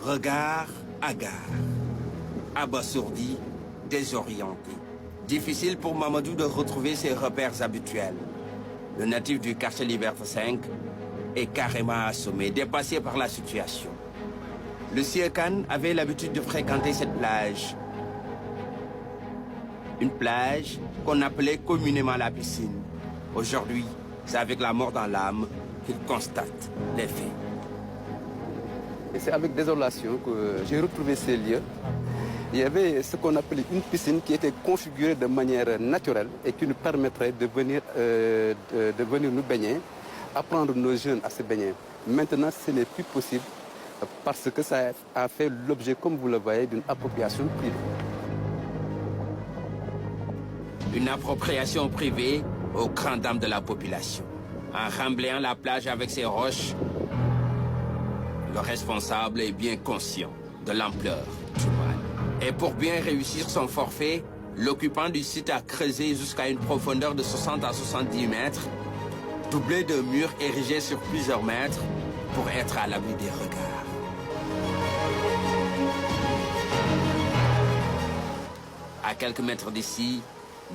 Regard hagard, abasourdi, désorienté. Difficile pour Mamadou de retrouver ses repères habituels. Le natif du quartier Liberté 5 est carrément assommé, dépassé par la situation. Le Sieur Kane avait l'habitude de fréquenter cette plage. Une plage qu'on appelait communément la piscine. Aujourd'hui, c'est avec la mort dans l'âme qu'il constate les faits. Et c'est avec désolation que j'ai retrouvé ces lieux. Il y avait ce qu'on appelait une piscine qui était configurée de manière naturelle et qui nous permettrait de venir nous baigner, apprendre nos jeunes à se baigner. Maintenant, ce n'est plus possible parce que ça a fait l'objet, comme vous le voyez, d'une appropriation privée. Une appropriation privée aux grandes dames de la population. En remblayant la plage avec ses roches, le responsable est bien conscient de l'ampleur du mal. Et pour bien réussir son forfait, l'occupant du site a creusé jusqu'à une profondeur de 60 à 70 mètres, doublé de murs érigés sur plusieurs mètres pour être à l'abri des regards. À quelques mètres d'ici,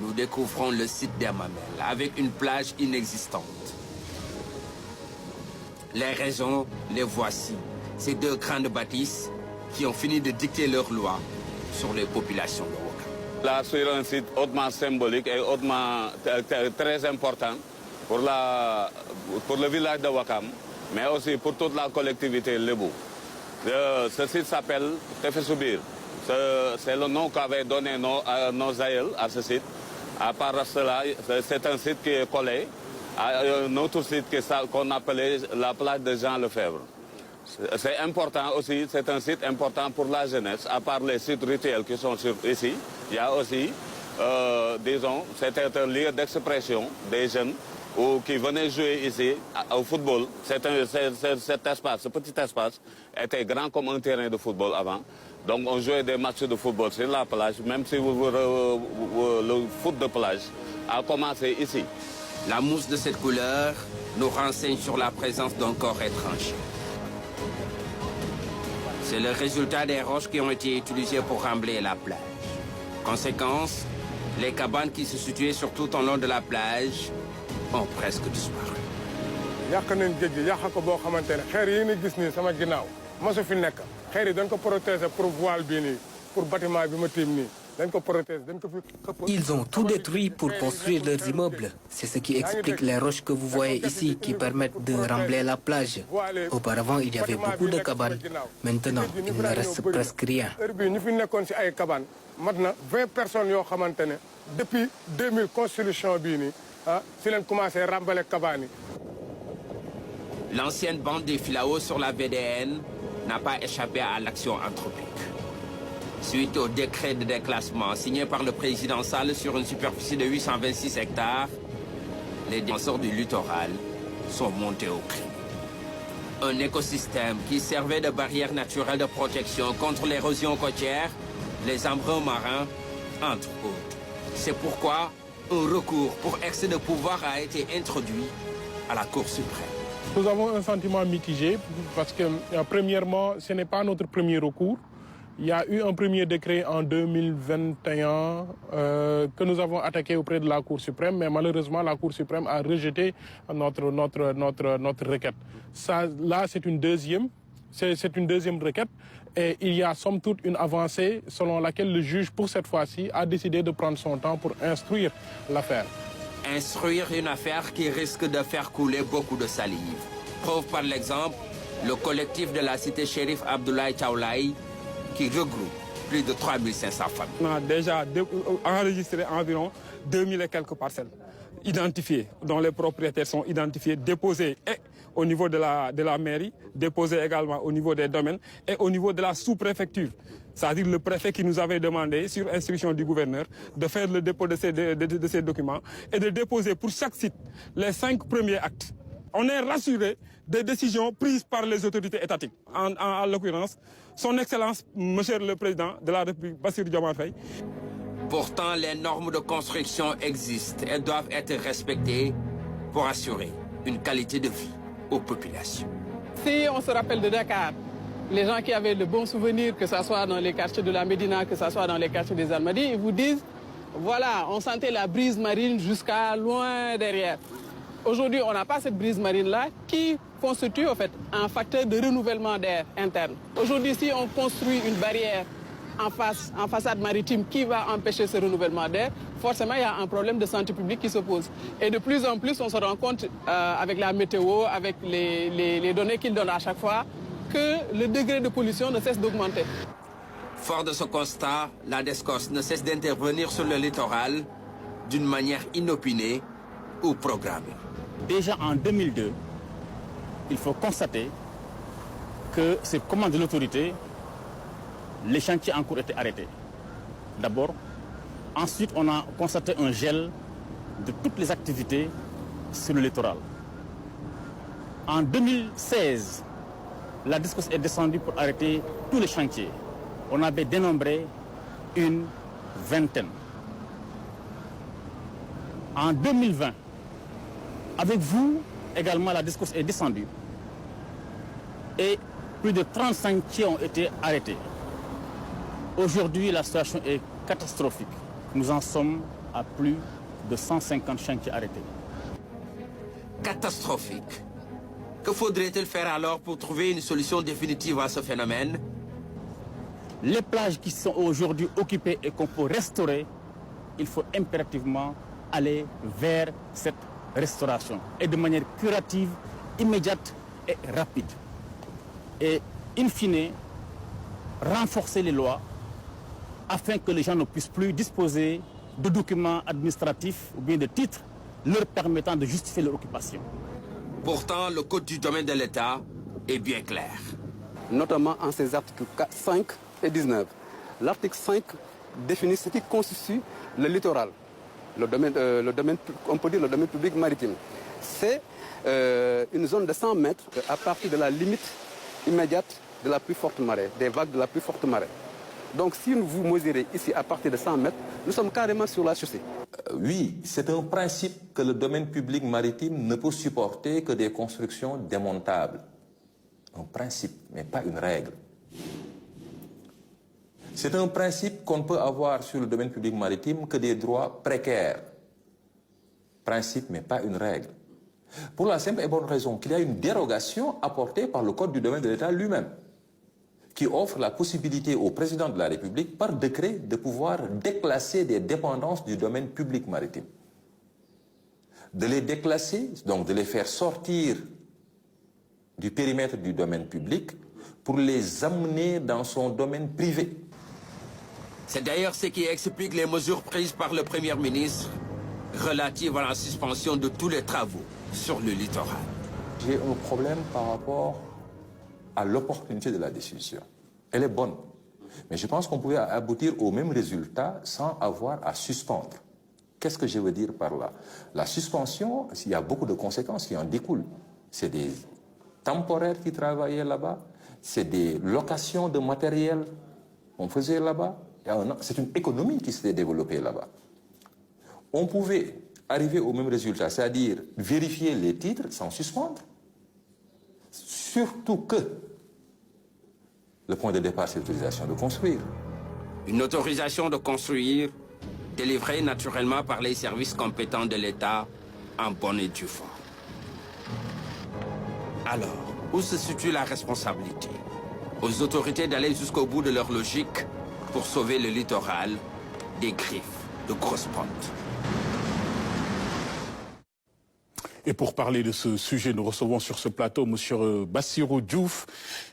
nous découvrons le site des Mamelles avec une plage inexistante. Les raisons, les voici. Ces deux grandes bâtisses qui ont fini de dicter leurs lois sur les populations de Ouakam. Là, sur un site hautement symbolique et hautement très important pour le village de Ouakam, mais aussi pour toute la collectivité Lébou. Ce site s'appelle Tefessoubir. C'est le nom qu'avaient donné nos aïeux à ce site. À part cela, c'est un site qui est collé à un autre site qu'on appelait la plage de Jean Lefebvre. C'est important aussi, c'est un site important pour la jeunesse. À part les sites rituels qui sont ici, il y a aussi, disons, c'était un lieu d'expression des jeunes qui venaient jouer ici au football. Cet espace, ce petit espace, était grand comme un terrain de football avant. Donc on jouait des matchs de football sur la plage, même si le foot de plage a commencé ici. La mousse de cette couleur nous renseigne sur la présence d'un corps étranger. C'est le résultat des roches qui ont été utilisées pour remblayer la plage. Conséquence, les cabanes qui se situaient sur tout au long de la plage ont presque disparu. Ils ont tout détruit pour construire leurs immeubles. C'est ce qui explique les roches que vous voyez ici qui permettent de remblayer la plage. Auparavant, il y avait beaucoup de cabanes. Maintenant, il ne reste presque rien. Maintenant, 20 personnes depuis 2000 construction commencé à remblayer les cabanes. L'ancienne bande des Filao sur la VDN n'a pas échappé à l'action anthropique. Suite au décret de déclassement signé par le président Sall sur une superficie de 826 hectares, les défenseurs du littoral sont montés au cri. Un écosystème qui servait de barrière naturelle de protection contre l'érosion côtière, les embruns marins, entre autres. C'est pourquoi un recours pour excès de pouvoir a été introduit à la Cour suprême. Nous avons un sentiment mitigé parce que, premièrement, ce n'est pas notre premier recours. Il y a eu un premier décret en 2021 que nous avons attaqué auprès de la Cour suprême, mais malheureusement, la Cour suprême a rejeté notre requête. Ça, là, c'est une deuxième requête et il y a somme toute une avancée selon laquelle le juge, pour cette fois-ci, a décidé de prendre son temps pour instruire l'affaire. Instruire une affaire qui risque de faire couler beaucoup de salive. Preuve par l'exemple, le collectif de la cité Chérif Abdoulaye Tchaoulaye, qui regroupe plus de 3500 familles. On a déjà enregistré environ 2000 et quelques parcelles identifiées, dont les propriétaires sont identifiés, déposés et au niveau de la mairie, déposés également au niveau des domaines et au niveau de la sous-préfecture. C'est-à-dire le préfet qui nous avait demandé, sur instruction du gouverneur, de faire le dépôt de ces documents et de déposer pour chaque site les 5 premiers actes. On est rassuré des décisions prises par les autorités étatiques. En l'occurrence, son Excellence, Monsieur le Président de la République, Bassirou Diomaye Faye. Pourtant, les normes de construction existent et doivent être respectées pour assurer une qualité de vie aux populations. Si on se rappelle de Dakar, les gens qui avaient de bons souvenirs, que ce soit dans les quartiers de la Médina, que ce soit dans les quartiers des Almadies, ils vous disent, voilà, on sentait la brise marine jusqu'à loin derrière. Aujourd'hui, on n'a pas cette brise marine-là qui constitue en fait un facteur de renouvellement d'air interne. Aujourd'hui, si on construit une barrière en façade maritime qui va empêcher ce renouvellement d'air, forcément il y a un problème de santé publique qui se pose. Et de plus en plus, on se rend compte avec la météo, avec les données qu'ils donnent à chaque fois, que le degré de pollution ne cesse d'augmenter. Fort de ce constat, la DSCOS ne cesse d'intervenir sur le littoral d'une manière inopinée ou programmée. Déjà en 2002, il faut constater que ces commandes de l'autorité, les chantiers en cours étaient arrêtés. D'abord. Ensuite, on a constaté un gel de toutes les activités sur le littoral. En 2016, la DSCOS est descendue pour arrêter tous les chantiers. On avait dénombré une vingtaine. En 2020, avec vous, également, la DSCOS est descendue. Et plus de 30 chantiers ont été arrêtés. Aujourd'hui, la situation est catastrophique. Nous en sommes à plus de 150 chantiers arrêtés. Catastrophique. Que faudrait-il faire alors pour trouver une solution définitive à ce phénomène? Les plages qui sont aujourd'hui occupées et qu'on peut restaurer, il faut impérativement aller vers cette restauration. Et de manière curative, immédiate et rapide. Et in fine, renforcer les lois afin que les gens ne puissent plus disposer de documents administratifs ou bien de titres leur permettant de justifier leur occupation. Pourtant, le code du domaine de l'État est bien clair. Notamment en ses articles 5 et 19. L'article 5 définit ce qui constitue le littoral, on peut dire le domaine public maritime. C'est une zone de 100 mètres à partir de la limite immédiate de la plus forte marée, des vagues de la plus forte marée. Donc si vous mesurez ici à partir de 100 mètres, nous sommes carrément sur la chaussée. Oui, c'est un principe que le domaine public maritime ne peut supporter que des constructions démontables. Un principe, mais pas une règle. C'est un principe qu'on ne peut avoir sur le domaine public maritime que des droits précaires. Principe, mais pas une règle. Pour la simple et bonne raison qu'il y a une dérogation apportée par le Code du domaine de l'État lui-même, qui offre la possibilité au président de la République, par décret, de pouvoir déclasser des dépendances du domaine public maritime. De les déclasser, donc de les faire sortir du périmètre du domaine public pour les amener dans son domaine privé. C'est d'ailleurs ce qui explique les mesures prises par le Premier ministre relatives à la suspension de tous les travaux sur le littoral. J'ai un problème par rapport à l'opportunité de la décision. Elle est bonne. Mais je pense qu'on pouvait aboutir au même résultat sans avoir à suspendre. Qu'est-ce que je veux dire par là? La suspension, il y a beaucoup de conséquences qui en découlent. C'est des temporaires qui travaillaient là-bas, c'est des locations de matériel qu'on faisait là-bas. C'est une économie qui s'était développée là-bas. On pouvait arriver au même résultat, c'est-à-dire vérifier les titres sans suspendre. Surtout que le point de départ, c'est l'autorisation de construire. Une autorisation de construire délivrée naturellement par les services compétents de l'État en bonne et due forme. Alors, où se situe la responsabilité? Aux autorités d'aller jusqu'au bout de leur logique pour sauver le littoral des griffes de grosses pentes. Et pour parler de ce sujet, nous recevons sur ce plateau M. Bassirou Diouf,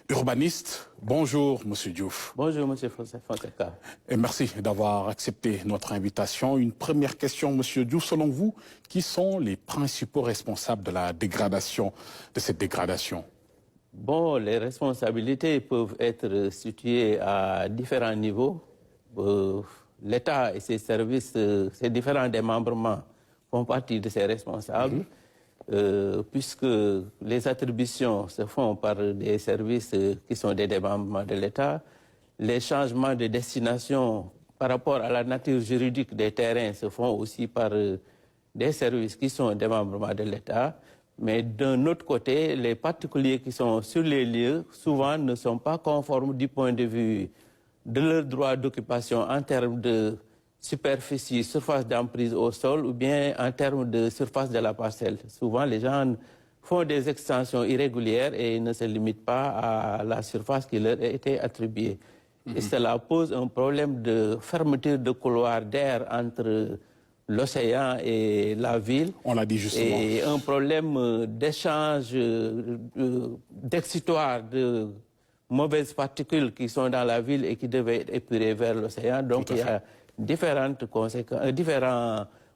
urbaniste. Bonjour, M. Diouf. Bonjour, M. Fonseca. Et merci d'avoir accepté notre invitation. Une première question, M. Diouf. Selon vous, qui sont les principaux responsables de la dégradation, de cette dégradation? Bon, les responsabilités peuvent être situées à différents niveaux. L'État et ses services, ses différents démembrements font partie de ces responsables. Puisque les attributions se font par des services qui sont des démembrements de l'État, les changements de destination par rapport à la nature juridique des terrains se font aussi par des services qui sont des démembrements de l'État, Mais d'un autre côté, les particuliers qui sont sur les lieux, souvent ne sont pas conformes du point de vue de leur droit d'occupation en termes de superficie, surface d'emprise au sol ou bien en termes de surface de la parcelle. Souvent, les gens font des extensions irrégulières et ne se limitent pas à la surface qui leur a été attribuée. Et cela pose un problème de fermeture de couloir d'air entre l'océan et la ville. On l'a dit justement. Et un problème d'échange, d'exutoire de mauvaises particules qui sont dans la ville et qui devaient être épurées vers l'océan. Donc il y a différents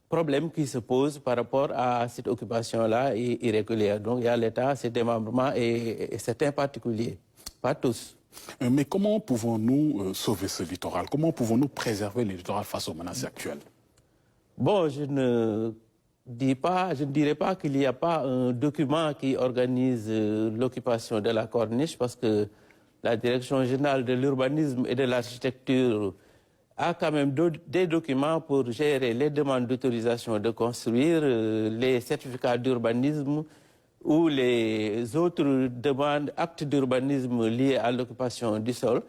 problèmes qui se posent par rapport à cette occupation-là irrégulière. Donc il y a l'État, ses démembrements et certains particuliers, pas tous. Mais comment pouvons-nous sauver ce littoral? Comment pouvons-nous préserver le littoral face aux menaces actuelles? Bon, je ne dirais pas qu'il n'y a pas un document qui organise l'occupation de la corniche, parce que la Direction générale de l'urbanisme et de l'architecture a quand même des documents pour gérer les demandes d'autorisation de construire, les certificats d'urbanisme ou les autres demandes, actes d'urbanisme liés à l'occupation du sol.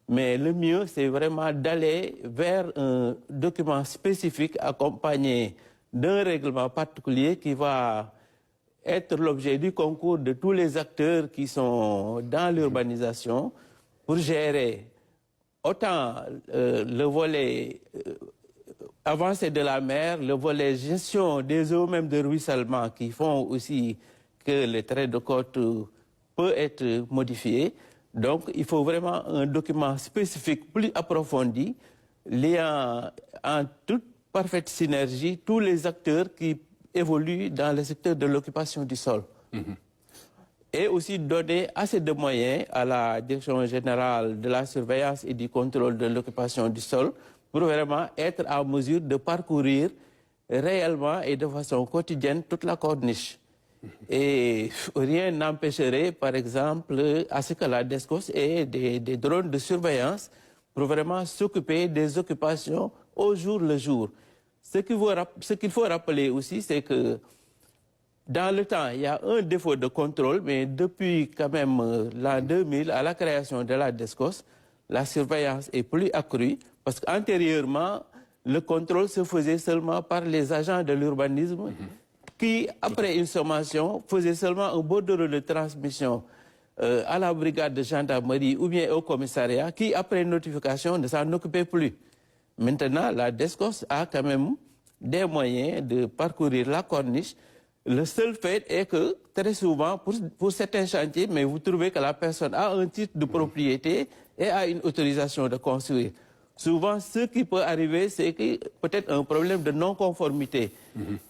Mais le mieux, c'est vraiment d'aller vers un document spécifique accompagné d'un règlement particulier qui va être l'objet du concours de tous les acteurs qui sont dans l'urbanisation pour gérer autant le volet avancé de la mer, le volet gestion des eaux même de ruissellement qui font aussi que le trait de côte peut être modifié. Donc, il faut vraiment un document spécifique plus approfondi, liant en toute parfaite synergie tous les acteurs qui évoluent dans le secteur de l'occupation du sol. Et aussi donner assez de moyens à la Direction générale de la surveillance et du contrôle de l'occupation du sol pour vraiment être en mesure de parcourir réellement et de façon quotidienne toute la corniche. Et rien n'empêcherait, par exemple, à ce que la DSCOS ait des drones de surveillance pour vraiment s'occuper des occupations au jour le jour. Ce qu'il faut rappeler aussi, c'est que dans le temps, il y a un défaut de contrôle, mais depuis quand même l'an 2000, à la création de la DSCOS, la surveillance est plus accrue, parce qu'antérieurement, le contrôle se faisait seulement par les agents de l'urbanisme, qui, après une sommation, faisait seulement un bordereau de transmission à la brigade de gendarmerie ou bien au commissariat, qui, après notification, ne s'en occupait plus. Maintenant, la DSCOS a quand même des moyens de parcourir la corniche. Le seul fait est que, très souvent, pour certains chantiers, mais vous trouvez que la personne a un titre de propriété et a une autorisation de construire. Souvent, ce qui peut arriver, c'est peut-être un problème de non-conformité.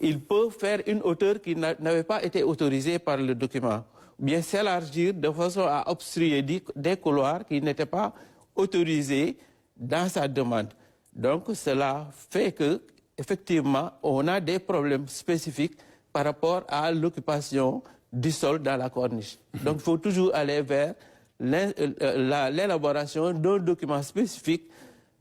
Il peut faire une hauteur qui n'avait pas été autorisée par le document, ou bien s'élargir de façon à obstruer des couloirs qui n'étaient pas autorisés dans sa demande. Donc, cela fait que, effectivement, on a des problèmes spécifiques par rapport à l'occupation du sol dans la corniche. Donc, il faut toujours aller vers l'élaboration d'un document spécifique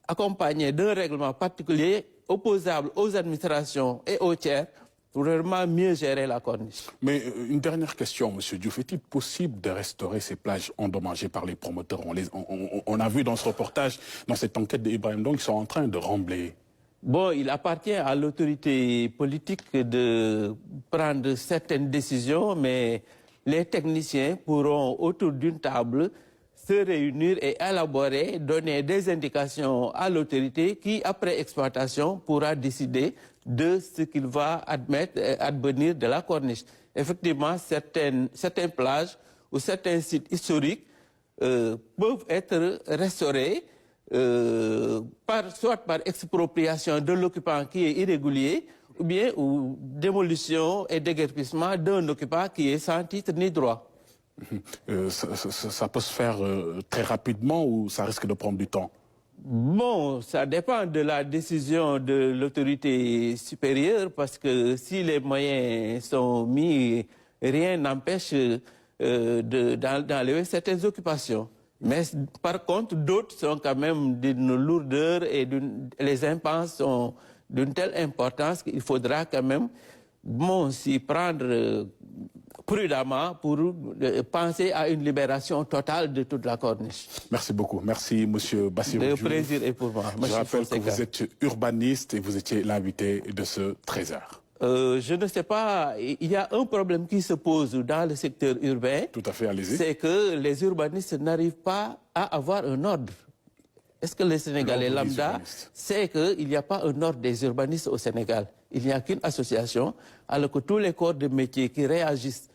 accompagné d'un règlement particulier opposable aux administrations et aux tiers pour vraiment mieux gérer la corniche. Mais une dernière question, M. Diouf. Est-il possible de restaurer ces plages endommagées par les promoteurs? On a vu dans ce reportage, dans cette enquête d'Ibrahim Dong, qu'ils sont en train de remblayer. Bon, il appartient à l'autorité politique de prendre certaines décisions, mais les techniciens pourront, autour d'une table, se réunir et élaborer, donner des indications à l'autorité qui, après exploitation, pourra décider de ce qu'il va advenir de la corniche. Effectivement, certaines plages ou certains sites historiques peuvent être restaurés, soit par expropriation de l'occupant qui est irrégulier, ou bien démolition et déguerpissement d'un occupant qui est sans titre ni droit. Ça peut se faire très rapidement ou ça risque de prendre du temps? Bon, ça dépend de la décision de l'autorité supérieure, parce que si les moyens sont mis, rien n'empêche d'enlever certaines occupations. Mais par contre, d'autres sont quand même d'une lourdeur et les impenses sont d'une telle importance qu'il faudra quand même vont s'y prendre prudemment pour penser à une libération totale de toute la corniche. Merci beaucoup. Merci, M. Bassirou Diouf. Le plaisir est pour moi. Je rappelle que vous êtes urbaniste et vous étiez l'invité de ce 13h. Je ne sais pas, il y a un problème qui se pose dans le secteur urbain. Tout à fait, allez-y. C'est que les urbanistes n'arrivent pas à avoir un ordre. Est-ce que les Sénégalais lambda sait qu'il n'y a pas un ordre des urbanistes au Sénégal? Il n'y a qu'une association, alors que tous les corps de métier qui réagissent,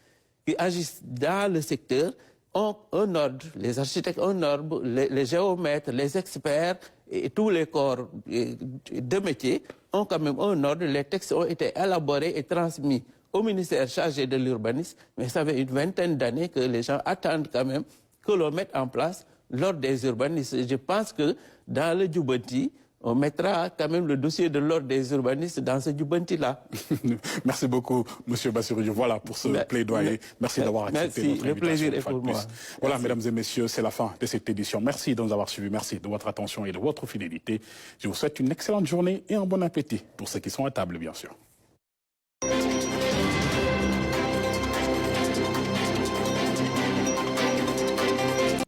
qui agissent dans le secteur, ont un ordre. Les architectes ont un ordre, les géomètres, les experts et tous les corps de métier ont quand même un ordre. Les textes ont été élaborés et transmis au ministère chargé de l'urbanisme, mais ça fait une vingtaine d'années que les gens attendent quand même que l'on mette en place l'ordre des urbanistes. Je pense que dans le Djibouti, on mettra quand même le dossier de l'ordre des urbanistes dans ce Djibouti-là. Merci beaucoup, M. Bassirou Diouf. Voilà pour ce plaidoyer. Merci d'avoir accepté notre invitation. Le plaisir est pour moi. Voilà, mesdames et messieurs, c'est la fin de cette édition. Merci de nous avoir suivis. Merci de votre attention et de votre fidélité. Je vous souhaite une excellente journée et un bon appétit pour ceux qui sont à table, bien sûr.